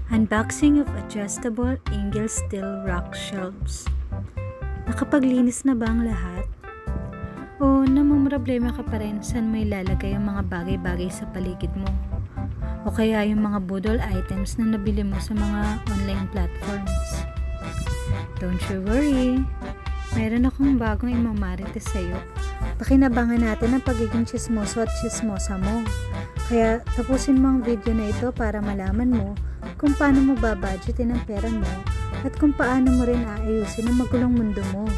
Unboxing of adjustable Ingle steel rock shelves. Nakapaglinis na ba ang lahat? O namumroblema ka pa rin saan mo ilalagay ang mga bagay-bagay sa paligid mo? O kaya yung mga budol items na nabili mo sa mga online platforms? Don't you worry! Meron akong bagong imamarites sa'yo. Pakinabangan natin ang pagiging chismoso at chismosa mo. Kaya tapusin mo ang video na ito para malaman mo kung paano mo babudgetin ang pera mo at kung paano mo rin aayusin ang magulong mundo mo.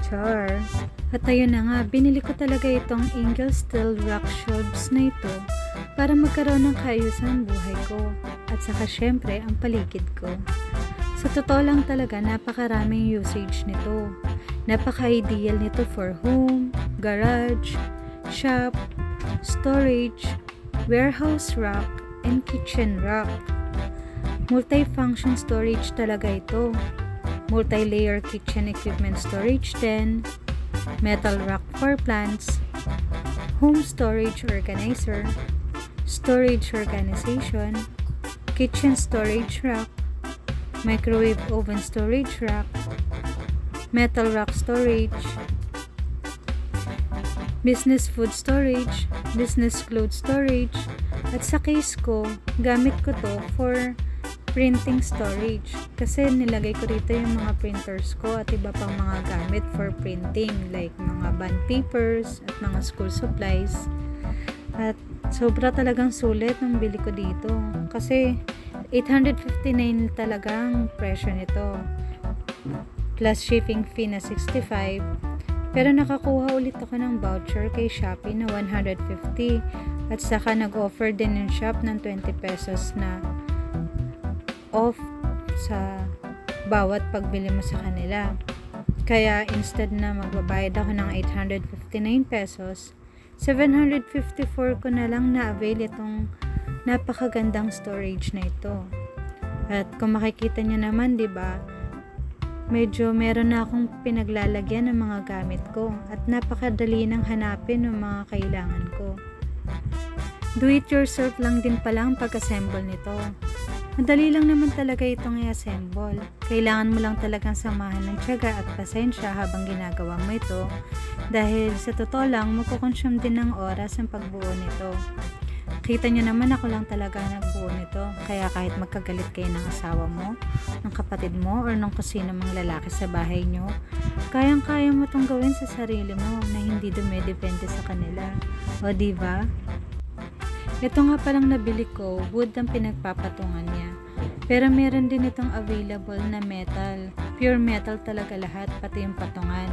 Char! At ayun na nga, binili ko talaga itong Ingle steel rock shelves na ito para magkaroon ng kaayusan ang buhay ko at saka syempre ang paligid ko. Sa totoo lang talaga, napakaraming usage nito. Napaka-ideal nito for home, garage, shop, storage, warehouse rack, and kitchen rack. Multi-function storage talaga ito. Multi-layer kitchen equipment storage din, metal rack for plants, home storage organizer, storage organization, kitchen storage rack, microwave oven storage rack, metal rack storage, business food storage, business clothes storage, at sa case ko, gamit ko to for printing storage kasi nilagay ko rito yung mga printers ko at iba pang mga gamit for printing like mga bond papers at mga school supplies. At sobra talagang sulit ng bili ko dito kasi 859 talagang presyo nito plus shipping fee na 65, pero nakakuha ulit ako ng voucher kay Shopee na 150 at saka nag-offer din yung shop ng 20 pesos na off sa bawat pagbili mo sa kanila. Kaya instead na magbabayad ako ng 859 pesos, 754 ko na lang na-avail itong napakagandang storage na ito. At kung makikita nyo naman, diba, medyo meron na akong pinaglalagyan ng mga gamit ko at napakadali nang hanapin ng mga kailangan ko. Do it yourself lang din pala ang pag-assemble nito. Madali lang naman talaga itong i-assemble. Kailangan mo lang talagang samahan ng tiyaga at pasensya habang ginagawa mo ito dahil sa totoo lang magkukonsume din ng oras ang pagbuo nito. Kita nyo naman ako lang talaga nagbuo nito kaya kahit magkagalit kayo ng asawa mo, ng kapatid mo, or ng kusino mang lalaki sa bahay nyo, kayang-kaya mo itong gawin sa sarili mo na hindi dumedepende sa kanila. O diba? Ito nga palang nabili ko, wood ang pinagpapatungan niya. Pero meron din itong available na metal. Pure metal talaga lahat, pati yung patungan.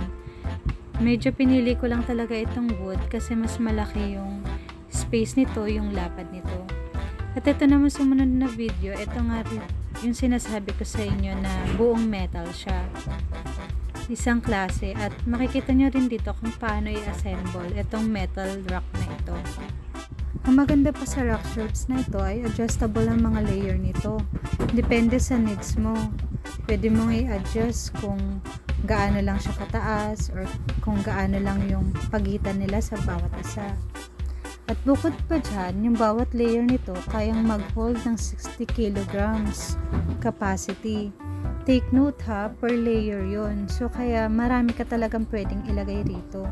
Medyo pinili ko lang talaga itong wood kasi mas malaki yung space nito, yung lapad nito. At ito naman sumunod na video, ito nga yung sinasabi ko sa inyo na buong metal siya. Isang klase at makikita nyo rin dito kung paano i-assemble itong metal rock na ito. Ang maganda pa sa rock shelves na ito ay adjustable ang mga layer nito. Depende sa needs mo. Pwede mong i-adjust kung gaano lang siya kataas or kung gaano lang yung pagitan nila sa bawat isa. At bukod pa dyan, yung bawat layer nito kayang mag-hold ng 60 kilograms capacity. Take note ha, per layer yon. So kaya marami ka talagang pwedeng ilagay rito.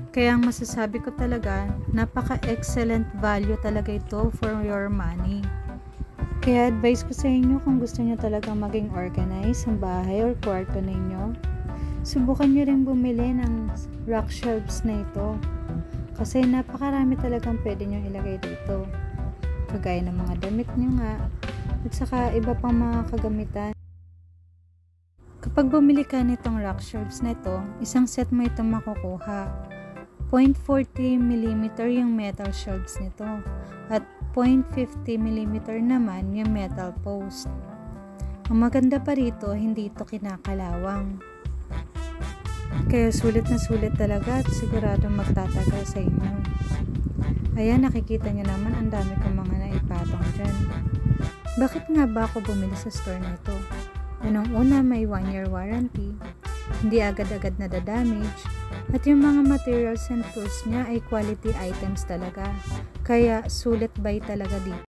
Kaya ang masasabi ko talaga, napaka-excellent value talaga ito for your money. Kaya advice ko sa inyo kung gusto nyo talagang maging organized ang bahay or kwarto ninyo, subukan nyo rin bumili ng rock shelves na ito. Kasi napakarami talagang pwede nyo ilagay dito. Kagaya ng mga damit nyo nga, at saka iba pang mga kagamitan. Kapag bumili ka nitong rock shelves na ito, isang set mo itong makukuha. 0.40 mm yung metal shelves nito at 0.50 mm naman yung metal post. Ang maganda pa rito, hindi ito kinakalawang. Kaya sulit na sulit talaga at siguradong magtatagal sa inyo. Ayan, nakikita nyo naman ang dami kong mga naipatong dyan. Bakit nga ba ako bumili sa store na ito? Unang-una, may 1-year warranty, hindi agad-agad na damage, at yung mga materials and tools niya ay quality items talaga. Kaya sulit buy talaga dito.